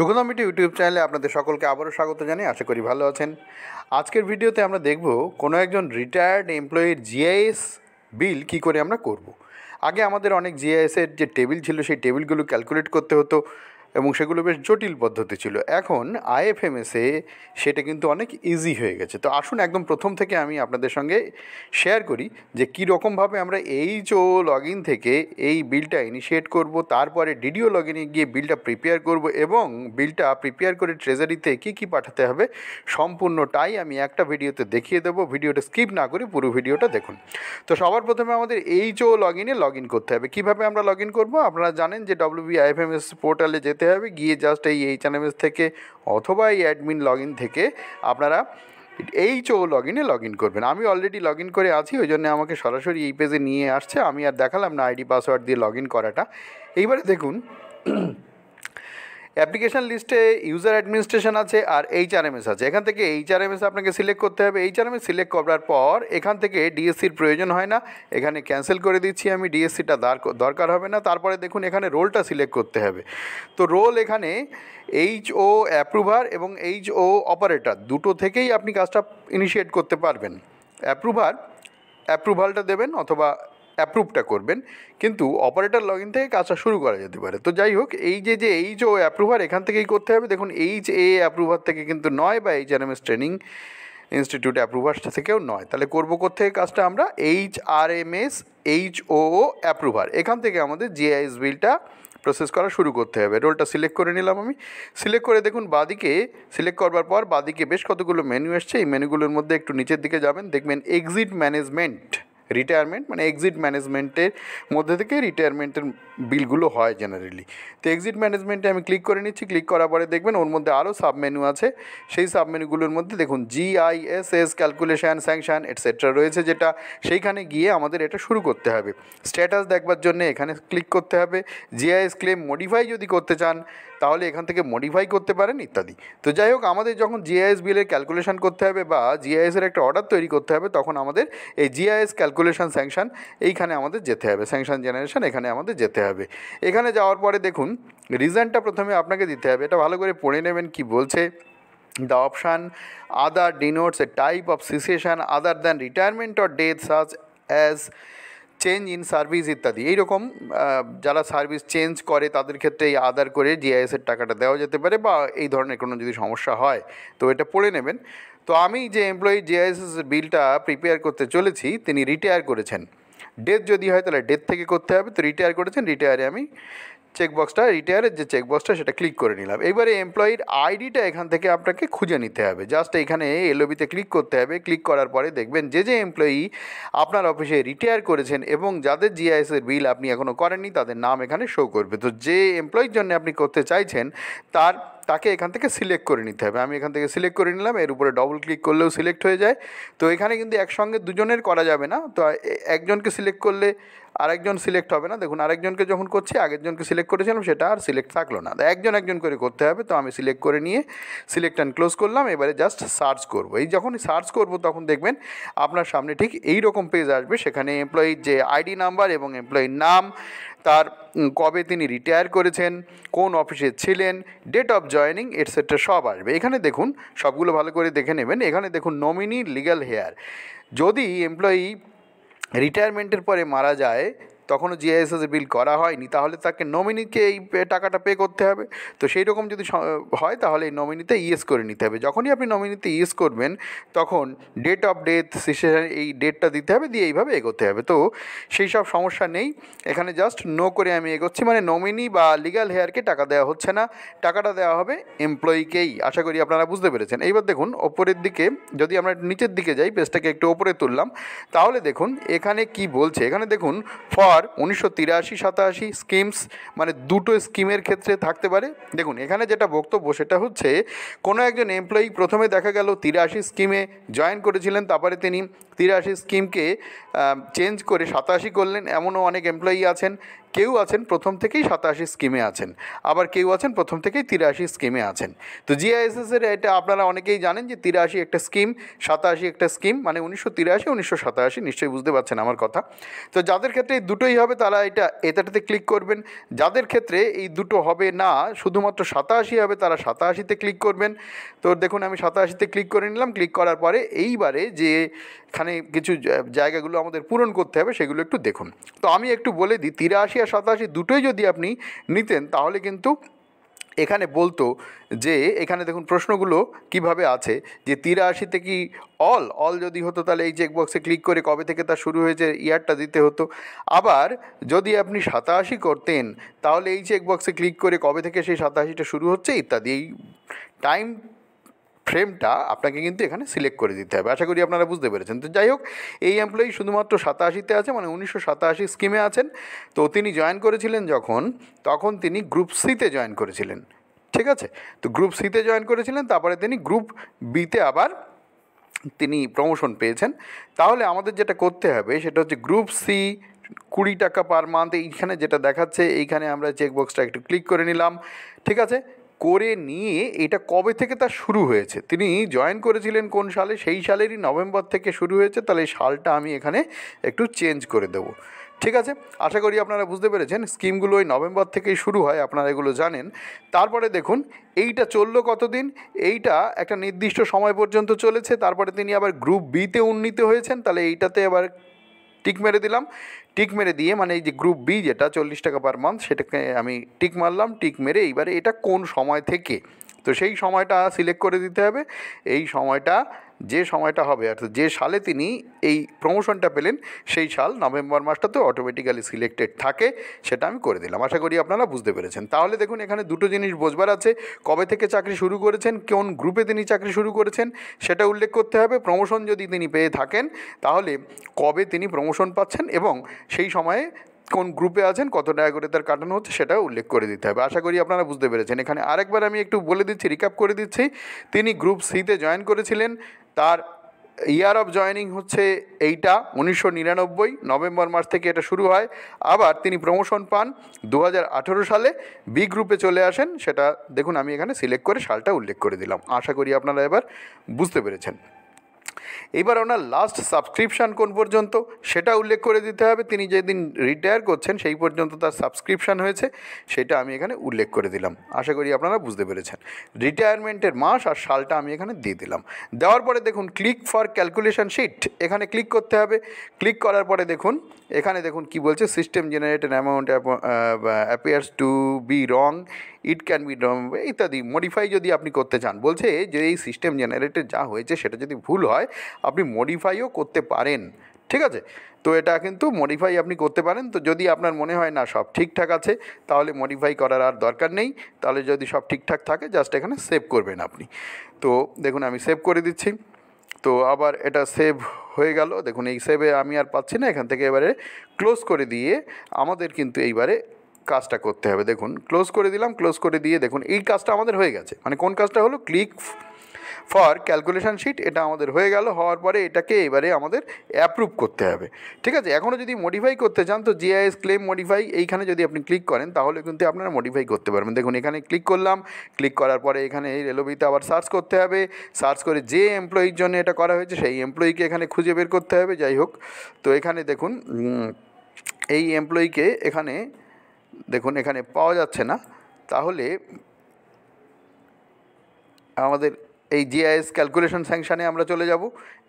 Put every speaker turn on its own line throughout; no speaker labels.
সুগন্ধমিটি YouTube চ্যানেলে আপনাদের সকলকে আবারও স্বাগত জানাই। আশা করি ভালো আছেন। আজকের ভিডিওতে আমরা দেখব কোনো একজন রিটায়ার্ড এমপ্লয়ির জিআইএস বিল কী করে আমরা করব। আগে আমাদের অনেক জিআইএসের যে টেবিল ছিল সেই টেবিলগুলো ক্যালকুলেট করতে হতো এবং সেগুলো বেশ জটিল পদ্ধতি ছিল। এখন আইএফএমএসে সেটা কিন্তু অনেক ইজি হয়ে গেছে। তো আসুন একদম প্রথম থেকে আমি আপনাদের সঙ্গে শেয়ার করি যে কী রকমভাবে আমরা এইচও লগ ইন থেকে এই বিলটা ইনিশিয়েট করব, তারপরে ডিডিও লগ ইনে গিয়ে বিলটা প্রিপেয়ার করব এবং বিলটা প্রিপেয়ার করে ট্রেজারিতে কী কী পাঠাতে হবে সম্পূর্ণটাই আমি একটা ভিডিওতে দেখিয়ে দেবো। ভিডিওটা স্কিপ না করে পুরো ভিডিওটা দেখুন। তো সবার প্রথমে আমাদের এইচও লগ ইন করতে হবে। কীভাবে আমরা লগ ইন করবো? আপনারা জানেন যে WBIFMS পোর্টালে যেতে হবে, গিয়ে জাস্ট এই HNMS থেকে অথবা এই অ্যাডমিন লগ ইন থেকে আপনারা এইচও লগ ইন করবেন। আমি অলরেডি লগ ইন করে আছি, ওই জন্য আমাকে সরাসরি এই পেজে নিয়ে আসছে। আমি আর দেখালাম না আইডি পাসওয়ার্ড দিয়ে লগ ইন করাটা। এইবারে দেখুন অ্যাপ্লিকেশান লিস্টে ইউজার অ্যাডমিনিস্ট্রেশন আছে আর HRMS আছে। এখান থেকে HRMS আপনাকে সিলেক্ট করতে হবে। HRMS সিলেক্ট করার পর এখান থেকে ডিএসসির প্রয়োজন হয় না, এখানে ক্যান্সেল করে দিচ্ছি আমি, ডিএসসিটা দরকার হবে না। তারপরে দেখুন এখানে রোলটা সিলেক্ট করতে হবে। তো রোল এখানে HO অ্যাপ্রুভার এবং HO অপারেটর দুটো থেকেই আপনি কাজটা ইনিশিয়েট করতে পারবেন। অ্যাপ্রুভালটা দেবেন অথবা অ্যাপ্রুভটা করবেন, কিন্তু অপারেটর লগ ইন থেকে কাজটা শুরু করা যেতে পারে। তো যাই হোক, এই যে HO অ্যাপ্রুভার এখান থেকেই করতে হবে। দেখুন HA অ্যাপ্রুভার থেকে কিন্তু নয়, বা HRMS ট্রেনিং ইনস্টিটিউট অ্যাপ্রুভার থেকেও নয়। তাহলে করবো কোত্থেকে কাজটা আমরা? HRMS HO অ্যাপ্রুভার, এখান থেকে আমাদের জিআইএস বিলটা প্রসেস করা শুরু করতে হবে। রোলটা সিলেক্ট করে নিলাম আমি। সিলেক্ট করে দেখুন বাদিকে সিলেক্ট করবার পর বাদিকে বেশ কতগুলো মেনু এসছে। এই মেনুগুলোর মধ্যে একটু নিচের দিকে যাবেন, দেখবেন এক্সিট ম্যানেজমেন্ট রিটায়ারমেন্ট, মানে এক্সিট ম্যানেজমেন্টের মধ্যে থেকে রিটায়ারমেন্টের বিলগুলো হয় জেনারেলি। তো এক্সিট ম্যানেজমেন্টে আমি ক্লিক করে নিচ্ছি। ক্লিক করার পরে দেখবেন ওর মধ্যে আরও সাবমেনু আছে। সেই সাবমেনুগুলোর মধ্যে দেখুন GISS ক্যালকুলেশান, স্যাংশন এটসেট্রা রয়েছে, যেটা সেইখানে গিয়ে আমাদের এটা শুরু করতে হবে। স্ট্যাটাস দেখবার জন্য এখানে ক্লিক করতে হবে। জিআইএস ক্লেম মডিফাই যদি করতে চান তাহলে এখান থেকে মডিফাই করতে পারেন ইত্যাদি। তো যাই হোক, আমাদের যখন জিআইএস বিলের ক্যালকুলেশন করতে হবে বা জিআইএসের একটা অর্ডার তৈরি করতে হবে, তখন আমাদের এই জিআইএস ক্যালকুলেশন স্যাংশন এইখানে আমাদের যেতে হবে। স্যাংশন জেনারেশন এখানে আমাদের যেতে হবে। এখানে যাওয়ার পরে দেখুন রিজনটা প্রথমে আপনাকে দিতে হবে। এটা ভালো করে পড়ে নেবেন কি বলছে। The option other denotes a type of cessation other than retirement or death such as change in service ইত্যাদি। এইরকম যারা সার্ভিস চেঞ্জ করে তাদের ক্ষেত্রে এই আদার করে জিআইএসের টাকাটা দেওয়া যেতে পারে, বা এই ধরনের কোনো যদি সমস্যা হয় তো এটা পড়ে নেবেন। তো আমি যে এমপ্লয়ি জিআইএস বিলটা প্রিপেয়ার করতে চলেছি তিনি রিটায়ার করেছেন। ডেথ যদি হয় তাহলে ডেথ থেকে করতে হবে। তো রিটায়ার করেছেন, রিটায়ারে আমি চেকবক্সটা, রিটায়ারের যে চেকবক্সটা সেটা ক্লিক করে নিলাম। এবারে এমপ্লয়ির আইডিটা এখান থেকে আপনাকে খুঁজে নিতে হবে। জাস্ট এখানে এলওবিতে ক্লিক করতে হবে। ক্লিক করার পরে দেখবেন যে এমপ্লয়ি আপনার অফিসে রিটায়ার করেছেন এবং যাদের জিআইএসের বিল আপনি এখনও করেননি তাদের নাম এখানে শো করবে। তো যে এমপ্লয়ির জন্য আপনি করতে চাইছেন তাকে এখান থেকে সিলেক্ট করে নিতে হবে। আমি এখান থেকে সিলেক্ট করে নিলাম। এর উপরে ডবল ক্লিক করলেও সিলেক্ট হয়ে যায়। তো এখানে কিন্তু একসঙ্গে দুজনের করা যাবে না। তো একজনকে সিলেক্ট করলে আরেকজন সিলেক্ট হবে না। দেখুন আরেকজনকে যখন করছি, আগেরজনকে সিলেক্ট করেছিলাম সেটা আর সিলেক্ট থাকলো না। একজন করে করতে হবে। তো আমি সিলেক্ট করে নিয়ে সিলেক্ট অ্যান্ড ক্লোজ করলাম। এবারে জাস্ট সার্চ করব। এই যখনই সার্চ করব তখন দেখবেন আপনার সামনে ঠিক এই রকম পেজ আসবে। সেখানে এমপ্লয়ির যে আইডি নাম্বার এবং এমপ্লয়ির নাম, তার কবে তিনি রিটায়ার করেছেন, কোন অফিসে ছিলেন, ডেট অফ জয়েনিং এটসেট্রা সব আসবে। এখানে দেখুন সবগুলো ভালো করে দেখে নেবেন। এখানে দেখুন নমিনি লিগ্যাল হেয়ার, যদি এমপ্লয়ি রিটায়ারমেন্টের পরে মারা যায় তখনও জিআইএসএস বিল করা হয়নি, তাহলে তাকে নমিনিকে এই টাকাটা পে করতে হবে। তো সেই রকম যদি হয় তাহলে এই নমিনিতে ইয়েস করে নিতে হবে। যখনই আপনি নমিনিতে ইয়েস করবেন তখন ডেট অফ ডেথ সিচুয়েশন এই ডেটটা দিতে হবে, দিয়ে এইভাবে এগোতে হবে। তো সেই সব সমস্যা নেই, এখানে জাস্ট নো করে আমি এগোচ্ছি। মানে নমিনি বা লিগ্যাল হেয়ারকে টাকা দেওয়া হচ্ছে না, টাকাটা দেওয়া হবে এমপ্লয়িকেই। আশা করি আপনারা বুঝতে পেরেছেন। এইবার দেখুন ওপরের দিকে যদি আমরা নিচের দিকে যাই, পেজটাকে একটু ওপরে তুললাম, তাহলে দেখুন এখানে কি বলছে। এখানে দেখুন ফর 1983-87 স্কিমস, মানে দুটো স্কিমের ক্ষেত্রে থাকতে পারে। দেখুন এখানে যেটা বক্তব্য সেটা হচ্ছে কোনো একজন এমপ্লয়ি প্রথমে দেখা গেল 83 স্কিমে জয়েন করেছিলেন, তারপরে তিনি 83 স্কিমকে চেঞ্জ করে 87 করলেন, এমনও অনেক এমপ্লয়ি আছেন। কেউ আছেন প্রথম থেকেই 87 স্কিমে আছেন, আবার কেউ আছেন প্রথম থেকেই 83 স্কিমে আছেন। তো জিআইএসএসের এটা আপনারা অনেকেই জানেন যে 83 একটা স্কিম, 87 একটা স্কিম, মানে 1983 1987, নিশ্চয়ই বুঝতে পারছেন আমার কথা। তো যাদের ক্ষেত্রে এই দুটোই হবে তারা এটাতে ক্লিক করবেন। যাদের ক্ষেত্রে এই দুটো হবে না, শুধুমাত্র 87 হবে, তারা 87তে ক্লিক করবেন। তো দেখুন আমি 87তে ক্লিক করে নিলাম। ক্লিক করার পরে এইবারে যে এখানে কিছু জায়গাগুলো আমাদের পূরণ করতে হবে সেগুলো একটু দেখুন। তো আমি একটু বলে দিই, 83 আর 87 দুটোই যদি আপনি নিতেন তাহলে কিন্তু এখানে বলতো যে এখানে দেখুন প্রশ্নগুলো কিভাবে আছে, যে 83তে কি অল যদি হতো তাহলে এই চেকবক্সে ক্লিক করে কবে থেকে তা শুরু হয়েছে ইয়ারটা দিতে হতো। আবার যদি আপনি 87 করতেন তাহলে এই চেকবক্সে ক্লিক করে কবে থেকে সেই 87টা শুরু হচ্ছে ইত্যাদি, এই টাইম ফ্রেমটা আপনাকে কিন্তু এখানে সিলেক্ট করে দিতে হবে। আশা করি আপনারা বুঝতে পেরেছেন। তো যাই হোক, এই এমপ্লয়ি শুধুমাত্র 87তে আছে, মানে 1987 স্কিমে আছেন। তো তিনি জয়েন করেছিলেন তখন তিনি গ্রুপ সিতে জয়েন করেছিলেন, ঠিক আছে। তো গ্রুপ সিতে জয়েন করেছিলেন, তারপরে তিনি গ্রুপ বিতে আবার তিনি প্রমোশন পেয়েছেন। তাহলে আমাদের যেটা করতে হবে সেটা হচ্ছে গ্রুপ সি 20 টাকা পার মান্থ, এইখানে যেটা দেখাচ্ছে এইখানে আমরা চেকবক্সটা একটু ক্লিক করে নিলাম, ঠিক আছে। করে নিয়ে এটা কবে থেকে তা শুরু হয়েছে, তিনি জয়েন করেছিলেন কোন সালে, সেই সালেরই নভেম্বর থেকে শুরু হয়েছে। তাহলে এই সালটা আমি এখানে একটু চেঞ্জ করে দেবো, ঠিক আছে। আশা করি আপনারা বুঝতে পেরেছেন। স্কিমগুলো ওই নভেম্বর থেকেই শুরু হয়, আপনারা এগুলো জানেন। তারপরে দেখুন এইটা চললো কতদিন, এইটা একটা নির্দিষ্ট সময় পর্যন্ত চলেছে। তারপরে তিনি আবার গ্রুপ বিতে উন্নীত হয়েছেন, তাহলে এইটাতে আবার টিক মেরে দিলাম। টিক মেরে দিয়ে মানে এই যে গ্রুপ বি যেটা 40 টাকা পার মান্থ, সেটাকে আমি টিক মারলাম। টিক মেরে এইবারে এটা কোন সময় থেকে, তো সেই সময়টা সিলেক্ট করে দিতে হবে। এই সময়টা যে সময়টা হবে, অর্থাৎ যে সালে তিনি এই প্রমোশনটা পেলেন সেই সাল নভেম্বর মাসটা তো অটোমেটিক্যালি সিলেক্টেড থাকে, সেটা আমি করে দিলাম। আশা করি আপনারা বুঝতে পেরেছেন। তাহলে দেখুন এখানে দুটো জিনিস বোঝবার আছে, কবে থেকে চাকরি শুরু করেছেন, কোন গ্রুপে তিনি চাকরি শুরু করেছেন সেটা উল্লেখ করতে হবে। প্রমোশন যদি তিনি পেয়ে থাকেন তাহলে কবে তিনি প্রমোশন পাচ্ছেন এবং সেই সময়ে কোন গ্রুপে আছেন, কত টাকা করে তার কাটানো হচ্ছে সেটাও উল্লেখ করে দিতে হবে। আশা করি আপনারা বুঝতে পেরেছেন। এখানে আরেকবার আমি একটু বলে দিচ্ছি, রিক্যাপ করে দিচ্ছি। তিনি গ্রুপ সিতে জয়েন করেছিলেন, তার ইয়ার অফ জয়েনিং হচ্ছে এইটা 1999 নভেম্বর মাস থেকে এটা শুরু হয়। আবার তিনি প্রমোশন পান 2018 সালে, বি গ্রুপে চলে আসেন। সেটা দেখুন আমি এখানে সিলেক্ট করে সালটা উল্লেখ করে দিলাম। আশা করি আপনারা এবার বুঝতে পেরেছেন। এবার ওনার লাস্ট সাবস্ক্রিপশান কোন পর্যন্ত সেটা উল্লেখ করে দিতে হবে। তিনি যেদিন রিটায়ার করছেন সেই পর্যন্ত তার সাবস্ক্রিপশান হয়েছে, সেটা আমি এখানে উল্লেখ করে দিলাম। আশা করি আপনারা বুঝতে পেরেছেন। রিটায়ারমেন্টের মাস আর সালটা আমি এখানে দিয়ে দিলাম। দেওয়ার পরে দেখুন ক্লিক ফর ক্যালকুলেশন শিট, এখানে ক্লিক করতে হবে। ক্লিক করার পরে দেখুন এখানে দেখুন কি বলছে, system generated amount appears to be wrong, it can be ইত্যাদি মডিফাই যদি আপনি করতে চান। বলছে যে এই সিস্টেম জেনারেটেড যা হয়েছে সেটা যদি ভুল হয় আপনি মডিফাইও করতে পারেন, ঠিক আছে। তো এটা কিন্তু মডিফাই আপনি করতে পারেন। তো যদি আপনার মনে হয় না সব ঠিকঠাক আছে তাহলে মডিফাই করার আর দরকার নেই। তাহলে যদি সব ঠিকঠাক থাকে জাস্ট এখানে সেভ করবেন আপনি। তো দেখুন আমি সেভ করে দিচ্ছি। তো আবার এটা সেভ হয়ে গেল। দেখুন এই সেভে আমি আর পাচ্ছি না, এখান থেকে এবারে ক্লোজ করে দিয়ে আমাদের কিন্তু এইবারে কাজটা করতে হবে। দেখুন ক্লোজ করে দিলাম। ক্লোজ করে দিয়ে দেখুন এই কাজটা আমাদের হয়ে গেছে। মানে কোন কাজটা হলো, ক্লিক ফর ক্যালকুলেশন শিট, এটা আমাদের হয়ে গেল। হওয়ার পরে এটাকে এবারে আমাদের অ্যাপ্রুভ করতে হবে, ঠিক আছে। এখনও যদি মডিফাই করতে চান তো জিআইএস ক্লেম মডিফাই এইখানে যদি আপনি ক্লিক করেন তাহলে কিন্তু আপনারা মডিফাই করতে পারবেন। দেখুন এখানে ক্লিক করলাম। ক্লিক করার পরে এখানে এই রেলোবিতে আবার সার্চ করতে হবে। সার্চ করে যে এমপ্লয়ির জন্য এটা করা হয়েছে সেই এমপ্লয়িকে এখানে খুঁজে বের করতে হবে। যাই হোক, তো এখানে দেখুন এই এমপ্লয়িকে এখানে দেখুন এখানে পাওয়া যাচ্ছে না। তাহলে আমাদের এই জিআইএস ক্যালকুলেশন স্যাংশানে আমরা চলে যাব,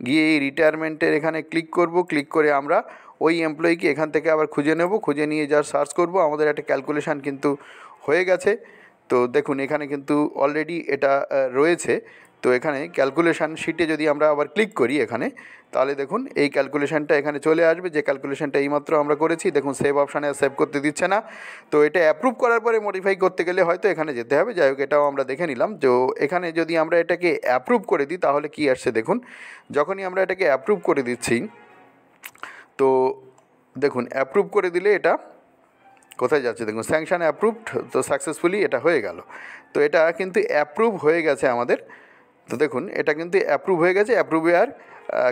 গিয়ে এই রিটায়ারমেন্টের এখানে ক্লিক করব। ক্লিক করে আমরা ওই এমপ্লয়িকে এখান থেকে আবার খুঁজে নেব। খুঁজে নিয়ে যা সার্চ করব আমাদের একটা ক্যালকুলেশান কিন্তু হয়ে গেছে। তো দেখুন এখানে কিন্তু অলরেডি এটা রয়েছে। তো এখানে ক্যালকুলেশান শিটে যদি আমরা আবার ক্লিক করি এখানে, তাহলে দেখুন এই ক্যালকুলেশানটা এখানে চলে আসবে, যে ক্যালকুলেশানটা এইমাত্র আমরা করেছি। দেখুন সেভ অপশানে সেভ করতে দিচ্ছে না। তো এটা অ্যাপ্রুভ করার পরে মডিফাই করতে গেলে হয়তো এখানে যেতে হবে। যাই হোক, এটাও আমরা দেখে নিলাম। তো এখানে যদি আমরা এটাকে অ্যাপ্রুভ করে দিই তাহলে কি আসছে দেখুন। যখনই আমরা এটাকে অ্যাপ্রুভ করে দিচ্ছি, তো দেখুন অ্যাপ্রুভ করে দিলে এটা কোথায় যাচ্ছে দেখুন, স্যাংশন অ্যাপ্রুভড। তো সাকসেসফুলি এটা হয়ে গেল। তো এটা কিন্তু অ্যাপ্রুভ হয়ে গেছে আমাদের। তো দেখুন এটা কিন্তু অ্যাপ্রুভ হয়ে গেছে। অ্যাপ্রুভে আর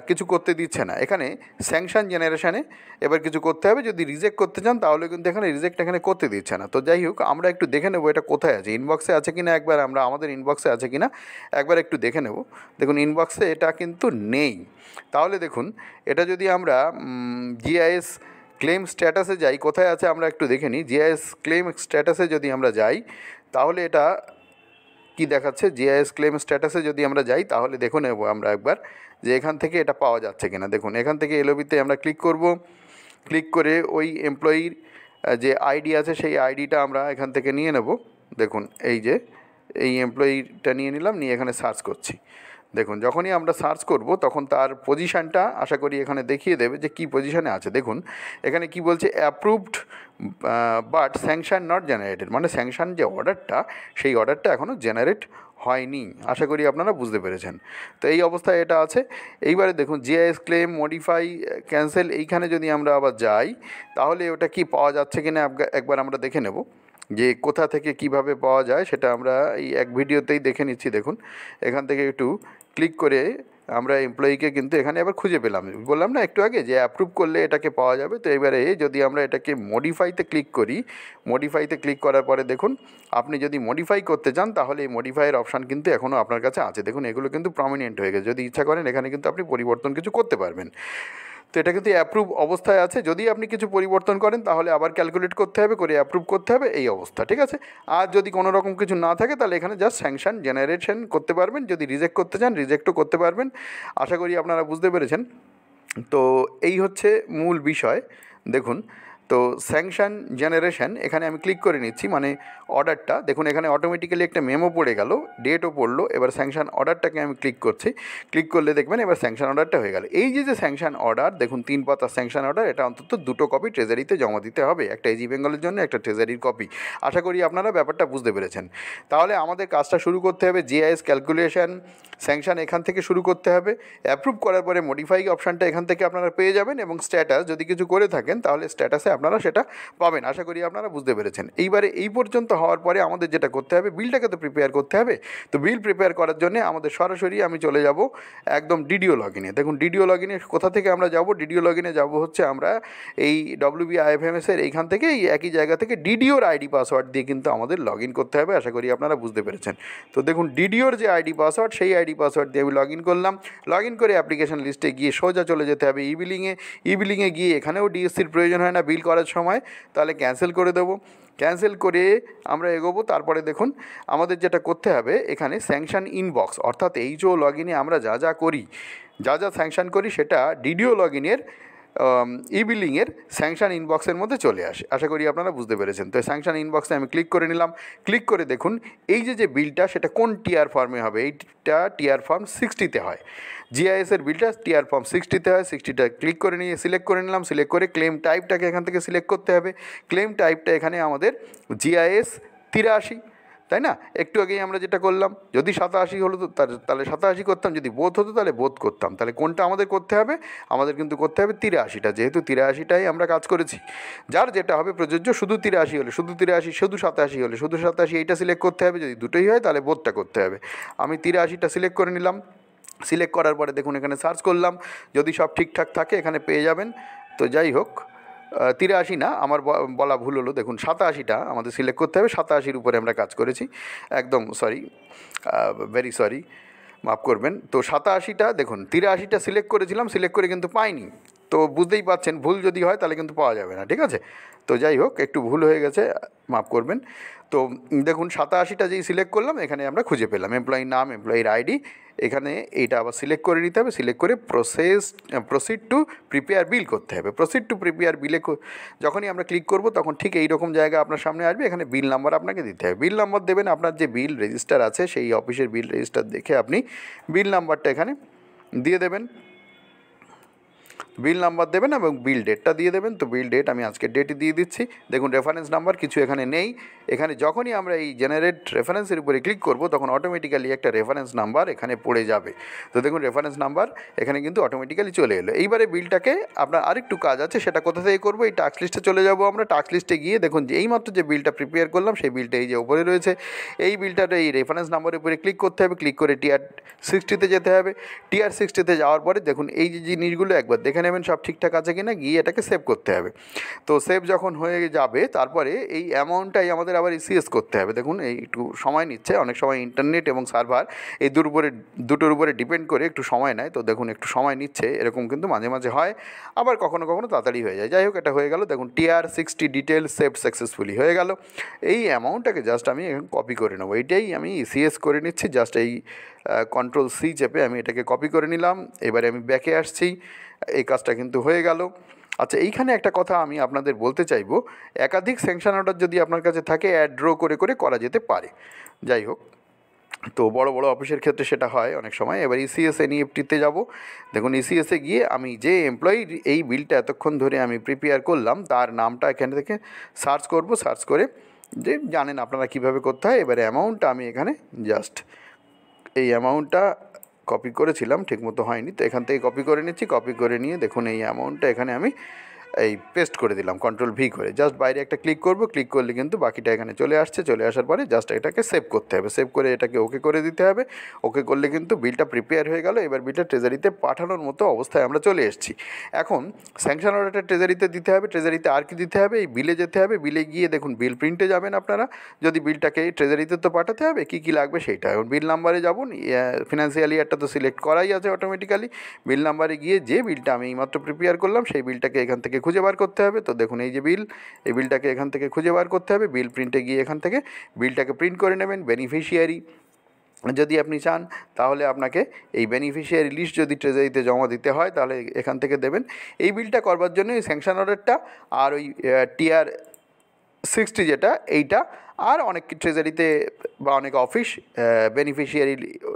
কিছু করতে দিচ্ছে না। এখানে স্যাংশন জেনারেশানে এবার কিছু করতে হবে। যদি রিজেক্ট করতে চান তাহলে কিন্তু এখানে রিজেক্ট এখানে করতে দিচ্ছে না। তো যাই হোক, আমরা একটু দেখে নেবো এটা কোথায় আছে, ইনবক্সে আছে কিনা একবার, আমরা আমাদের ইনবক্সে আছে কিনা একবার একটু দেখে নেব। দেখুন ইনবক্সে এটা কিন্তু নেই। তাহলে দেখুন এটা যদি আমরা জিআইএস ক্লেম স্ট্যাটাসে যাই, কোথায় আছে আমরা একটু দেখে নিই। জিআইএস ক্লেম স্ট্যাটাসে যদি আমরা যাই তাহলে এটা কি দেখাচ্ছে, জিআইএস ক্লেম স্ট্যাটাসে যদি আমরা যাই তাহলে দেখে নেব আমরা একবার যে এখান থেকে এটা পাওয়া যাচ্ছে কিনা। দেখুন এখান থেকে এলওবিতে আমরা ক্লিক করব, ক্লিক করে ওই এমপ্লয়ির যে আইডি আছে সেই আইডিটা আমরা এখান থেকে নিয়ে নেব। দেখুন এই যে এই এমপ্লয়িটা নিয়ে নিলাম, নিয়ে এখানে সার্চ করছি। দেখুন যখনই আমরা সার্চ করব তখন তার পজিশানটা আশা করি এখানে দেখিয়ে দেবে যে কী পজিশানে আছে। দেখুন এখানে কি বলছে, approved but sanction not generated, মানে স্যাংশন যে অর্ডারটা সেই অর্ডারটা এখনও জেনারেট হয়নি। আশা করি আপনারা বুঝতে পেরেছেন। তো এই অবস্থায় এটা আছে। এইবারে দেখুন জিআইএস ক্লেম মডিফাই ক্যান্সেল, এইখানে যদি আমরা আবার যাই তাহলে ওটা কি পাওয়া যাচ্ছে কিনা একবার আমরা দেখে নেব যে কোথা থেকে কিভাবে পাওয়া যায়। সেটা আমরা এই এক ভিডিওতেই দেখে নিচ্ছি। দেখুন এখান থেকে একটু ক্লিক করে আমরা এমপ্লয়িকে কিন্তু এখানে আবার খুঁজে পেলাম। বললাম না একটু আগে যে অ্যাপ্রুভ করলে এটাকে পাওয়া যাবে। তো এবারে যদি আমরা এটাকে মডিফাইতে ক্লিক করি, মডিফাইতে ক্লিক করার পরে দেখুন আপনি যদি মডিফাই করতে চান তাহলে এই মডিফাইয়ের অপশান কিন্তু এখনও আপনার কাছে আছে। দেখুন এগুলো কিন্তু প্রমিনেন্ট হয়ে গেছে। যদি ইচ্ছা করেন এখানে কিন্তু আপনি পরিবর্তন কিছু করতে পারবেন। তো এটা কিন্তু অ্যাপ্রুভ অবস্থায় আছে। যদি আপনি কিছু পরিবর্তন করেন তাহলে আবার ক্যালকুলেট করতে হবে, করে অ্যাপ্রুভ করতে হবে, এই অবস্থা, ঠিক আছে। আর যদি কোনো রকম কিছু না থাকে তাহলে এখানে জাস্ট স্যাংশন জেনারেশন করতে পারবেন। যদি রিজেক্ট করতে চান রিজেক্টও করতে পারবেন। আশা করি আপনারা বুঝতে পেরেছেন। তো এই হচ্ছে মূল বিষয়। দেখুন তো স্যাংশন জেনারেশন এখানে আমি ক্লিক করে নিচ্ছি, মানে অর্ডারটা দেখুন এখানে অটোমেটিক্যালি একটা মেমো পড়ে গেল, ডেটও পড়লো। এবার স্যাংশন অর্ডারটাকে আমি ক্লিক করছি, ক্লিক করলে দেখবেন এবার স্যাংশন অর্ডারটা হয়ে গেল। এই যে স্যাংশন অর্ডার, দেখুন 3 পাতা স্যাংশন অর্ডার, এটা অন্তত 2টো কপি ট্রেজারিতে জমা দিতে হবে, একটা এজি বেঙ্গলের জন্য, একটা ট্রেজারির কপি। আশা করি আপনারা ব্যাপারটা বুঝতে পেরেছেন। তাহলে আমাদের কাজটা শুরু করতে হবে, জিআইএস ক্যালকুলেশন স্যাংশন এখান থেকে শুরু করতে হবে। অ্যাপ্রুভ করার পরে মডিফাই অপশানটা এখান থেকে আপনারা পেয়ে যাবেন, এবং স্ট্যাটাস যদি কিছু করে থাকেন তাহলে স্ট্যাটাসে আপনারা সেটা পাবেন। আশা করি আপনারা বুঝতে পেরেছেন। এইবারে এই পর্যন্ত হওয়ার পরে আমাদের যেটা করতে হবে, বিলটাকে তো প্রিপেয়ার করতে হবে। তো বিল প্রিপেয়ার করার জন্য আমাদের সরাসরি আমি চলে যাব একদম ডিডিও লগইনে। দেখুন ডিডিও লগইনে কোথা থেকে আমরা যাব, ডিডিও লগইনে যাব হচ্ছে আমরা এই WBIFMS-এর এইখান থেকে, এই একই জায়গা থেকে ডিডিওর আইডি পাসওয়ার্ড দিয়ে কিন্তু আমাদের লগ ইন করতে হবে। আশা করি আপনারা বুঝতে পেরেছেন। তো দেখুন ডিডিওর যে আইডি পাসওয়ার্ড, সেই আইডি পাসওয়ার্ড দিয়ে আমি লগ ইন করলাম। লগ ইন করে অ্যাপ্লিকেশন লিস্টে গিয়ে সোজা চলে যেতে হবে ই বিলিংয়ে গিয়ে এখানেও ডিএসসির প্রয়োজন হয় না বিল করার সময়, তাহলে ক্যান্সেল করে দেবো। ক্যান্সেল করে আমরা এগোবো। তারপরে দেখুন আমাদের যেটা করতে হবে এখানে স্যাংশন ইনবক্স, অর্থাৎ এইচও লগ ইনে আমরা যা যা করি, যা যা স্যাংশন করি সেটা ডিডিও লগ ইনের ই বিলিংয়ের স্যাংশন ইনবক্সের মধ্যে চলে আসে। আশা করি আপনারা বুঝতে পেরেছেন। তো স্যাংশন ইনবক্সে আমি ক্লিক করে নিলাম। ক্লিক করে দেখুন এই যে বিলটা সেটা কোন টিআর ফর্মে হবে, এইটা টিআর ফর্ম 60-তে হয়। জিআইএসের বিলটা টিআর ফর্ম 60-তে হয়। 60টা ক্লিক করে নিয়ে সিলেক্ট করে নিলাম। সিলেক্ট করে ক্লেম টাইপটাকে এখান থেকে সিলেক্ট করতে হবে। ক্লেম টাইপটা এখানে আমাদের জিআইএস 83, তাই না? একটু আগেই আমরা যেটা করলাম, যদি 87 হলো তো তাহলে 87 করতাম, যদি বোধ হতো তাহলে বোধ করতাম। তাহলে কোনটা আমাদের করতে হবে? আমাদের কিন্তু করতে হবে 83টা, যেহেতু 83টাই আমরা কাজ করেছি। যার যেটা হবে প্রযোজ্য, শুধু 83 হলে শুধু 83, শুধু 87 হলে শুধু 87, এইটা সিলেক্ট করতে হবে। যদি দুটোই হয় তাহলে বোধটা করতে হবে। আমি 83টা সিলেক্ট করে নিলাম। সিলেক্ট করার পরে দেখুন এখানে সার্চ করলাম, যদি সব ঠিকঠাক থাকে এখানে পেয়ে যাবেন। তো যাই হোক 83 না, আমার বলা ভুল হলো। দেখুন 87টা আমাদের সিলেক্ট করতে হবে। 87-র উপরে আমরা কাজ করেছি, একদম সরি, ভেরি সরি, মাফ করবেন। তো 87টা দেখুন, 83টা সিলেক্ট করেছিলাম, সিলেক্ট করে কিন্তু পাইনি। তো বুঝতেই পারছেন ভুল যদি হয় তাহলে কিন্তু পাওয়া যাবে না, ঠিক আছে। তো যাই হোক একটু ভুল হয়ে গেছে, মাফ করবেন। তো দেখুন 87টা যেই সিলেক্ট করলাম এখানে আমরা খুঁজে পেলাম এমপ্লয়ির নাম, এমপ্লয়ির আইডি। এখানে এইটা আবার সিলেক্ট করে নিতে হবে। সিলেক্ট করে প্রসিড টু প্রিপেয়ার বিল করতে হবে। প্রসিড টু প্রিপেয়ার বিলে যখনই আমরা ক্লিক করব তখন ঠিক এই রকম জায়গা আপনার সামনে আসবে। এখানে বিল নাম্বার আপনাকে দিতে হবে। বিল নাম্বার দেবেন, আপনার যে বিল রেজিস্টার আছে সেই অফিসের বিল রেজিস্টার দেখে আপনি বিল নাম্বারটা এখানে দিয়ে দেবেন। বিল নাম্বার দেবেন এবং বিল ডেটটা দিয়ে দেবেন। তো বিল ডেট আমি আজকের ডেটই দিয়ে দিচ্ছি। দেখুন রেফারেন্স নাম্বার কিছু এখানে নেই। এখানে যখনই আমরা এই জেনারেট রেফারেন্সের উপরে ক্লিক করব তখন অটোমেটিক্যালি একটা রেফারেন্স নাম্বার এখানে পড়ে যাবে। তো দেখুন রেফারেন্স নাম্বার এখানে কিন্তু অটোমেটিক্যালি চলে এলো। এইবারে বিলটাকে আপনার আরেকটু কাজ আছে, সেটা কোথা থেকে করবো, এই টাস্ক লিস্টে চলে যাব আমরা। টাস্ক লিস্টে গিয়ে দেখুন যে এইমাত্র যে বিলটা প্রিপেয়ার করলাম সেই বিলটা এই যে উপরে রয়েছে, এই বিলটাতে এই রেফারেন্স নাম্বারের উপরে ক্লিক করতে হবে। ক্লিক করে টিআর 60-তে যেতে হবে। টিআর 60-তে যাওয়ার পরে দেখুন এই যে জিনিসগুলো একবার দেখে নেবেন সব ঠিকঠাক আছে কিনা, গিয়ে এটাকে সেভ করতে হবে। তো সেভ যখন হয়ে যাবে তারপরে এই অ্যামাউন্টটাই আমাদের আবার ইসিএস করতে হবে। দেখুন এই একটু সময় নিচ্ছে, অনেক সময় ইন্টারনেট এবং সার্ভার এই দুটোর উপরে ডিপেন্ড করে একটু সময় নেয়। তো দেখুন একটু সময় নিচ্ছে, এরকম কিন্তু মাঝে মাঝে হয়, আবার কখনো কখনো তাড়াতাড়ি হয়ে যায়। যাই হোক এটা হয়ে গেল। দেখুন টিআর 60 ডিটেল সেভ সাকসেসফুলি হয়ে গেল। এই অ্যামাউন্টটাকে জাস্ট আমি এখন কপি করে নেবো, এইটাই আমি ইসিএস করে নিচ্ছি। জাস্ট এই Ctrl+C চেপে আমি এটাকে কপি করে নিলাম। এবারে আমি ব্যাকে আসছি, এই কাজটা কিন্তু হয়ে গেল। আচ্ছা এইখানে একটা কথা আমি আপনাদের বলতে চাইবো, একাধিক স্যাংশন অর্ডার যদি আপনার কাছে থাকে অ্যাড ড্র করে করে করা যেতে পারে। যাই হোক, তো বড় বড় অফিসের ক্ষেত্রে সেটা হয় অনেক সময়। এবার ইসিএস এনইএফটিতে যাব। দেখুন ইসিএসে গিয়ে আমি যে এমপ্লয়ির এই বিলটা এতক্ষণ ধরে আমি প্রিপেয়ার করলাম তার নামটা এখান থেকে সার্চ করব। সার্চ করে যে জানেন আপনারা কীভাবে করতে হয়। এবারে অ্যামাউন্টটা আমি এখানে জাস্ট এই অ্যামাউন্টটা কপি করেছিলাম, ঠিকমতো হয়নি, তো এখান থেকে কপি করে নিচ্ছি। কপি করে নিয়ে দেখুন এই অ্যামাউন্টটা এখানে আমি এই পেস্ট করে দিলাম Ctrl+V করে। জাস্ট বাইরে একটা ক্লিক করব, ক্লিক করলে কিন্তু বাকিটা এখানে চলে আসছে। চলে আসার পরে জাস্ট এটাকে সেভ করতে হবে। সেভ করে এটাকে ওকে করে দিতে হবে। ওকে করলে কিন্তু বিলটা প্রিপেয়ার হয়ে গেল। এবার বিলটা ট্রেজারিতে পাঠানোর মতো অবস্থায় আমরা চলে এসেছি। এখন স্যাংশন অর্ডারটা ট্রেজারিতে দিতে হবে। ট্রেজারিতে আর কি দিতে হবে, এই বিলে যেতে হবে। বিলে গিয়ে দেখুন বিল প্রিন্টে যাবেন আপনারা। যদি বিলটাকে ট্রেজারিতে তো পাঠাতে হবে, কী কী লাগবে সেইটা। এখন বিল নাম্বারে যাবো, ফিনান্সিয়াল ইয়ারটা তো সিলেক্ট করাই আছে অটোমেটিক্যালি। বিল নাম্বারে গিয়ে যে বিলটা আমি এইমাত্র প্রিপেয়ার করলাম সেই বিলটাকে এখান থেকে খুঁজে বার করতে হবে। তো দেখুন এই যে বিল, এই বিলটাকে এখান থেকে খুঁজে বার করতে হবে। বিল প্রিন্টে গিয়ে এখান থেকে বিলটাকে প্রিন্ট করে নেবেন। বেনিফিশিয়ারি যদি আপনি চান তাহলে আপনাকে এই বেনিফিশিয়ারি লিস্ট যদি ট্রেজারিতে জমা দিতে হয় তাহলে এখান থেকে দেবেন। এই বিলটা করবার জন্য এই স্যাংশন অর্ডারটা আর ওই টিআর 60 যেটা, এইটা আর অনেক ট্রেজারিতে বা অনেক অফিস বেনিফিশিয়ারি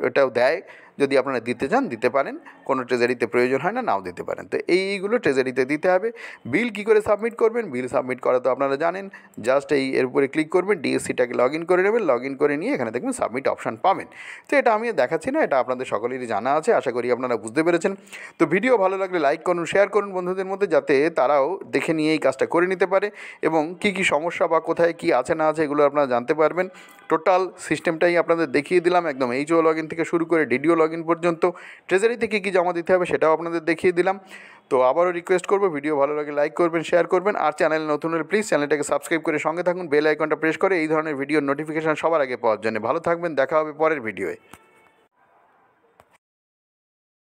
ওটাও দেয়। যদি আপনারা দিতে চান দিতে পারেন, কোনো ট্রেজারিতে প্রয়োজন হয় না, নাও দিতে পারেন। তো এইগুলো ট্রেজারিতে দিতে হবে। বিল কী করে সাবমিট করবেন, বিল সাবমিট করা তো আপনারা জানেন। জাস্ট এর উপরে ক্লিক করবেন, ডিএসসিটাকে লগ ইন করে নেবেন। লগ ইন করে নিয়ে এখানে দেখবেন সাবমিট অপশান পাবেন। তো এটা আমি দেখাচ্ছি না, এটা আপনাদের সকলেরই জানা আছে, আশা করি আপনারা বুঝতে পেরেছেন। তো ভিডিও ভালো লাগলে লাইক করুন, শেয়ার করুন বন্ধুদের মধ্যে, যাতে তারাও দেখে নিয়ে এই কাজটা করে নিতে পারে এবং কী কী সমস্যা বা কোথায় কী আছে না আছে এগুলো আপনারা জানতে পারবেন। টোটাল সিস্টেমটাই আপনাদের দেখিয়ে দিলাম, একদম এইচও লগ ইন থেকে শুরু করে ডিডিও লগ ইন পর্যন্ত। ট্রেজারিতে কী কী জমা দিতে হবে সেটাও আপনাদের দেখিয়ে দিলাম। তো আবারও রিকোয়েস্ট করবো, ভিডিও ভালো লাগে লাইক করবেন, শেয়ার করবেন। আর চ্যানেল নতুন হলে প্লিজ চ্যানেলটাকে সাবস্ক্রাইব করে সঙ্গে থাকুন। বেল আইকনটা প্রেস করে এই ধরনের ভিডিওর নোটিফিকেশান সবার আগে পাওয়ার জন্য। ভালো থাকবেন, দেখা হবে পরের ভিডিওয়ে।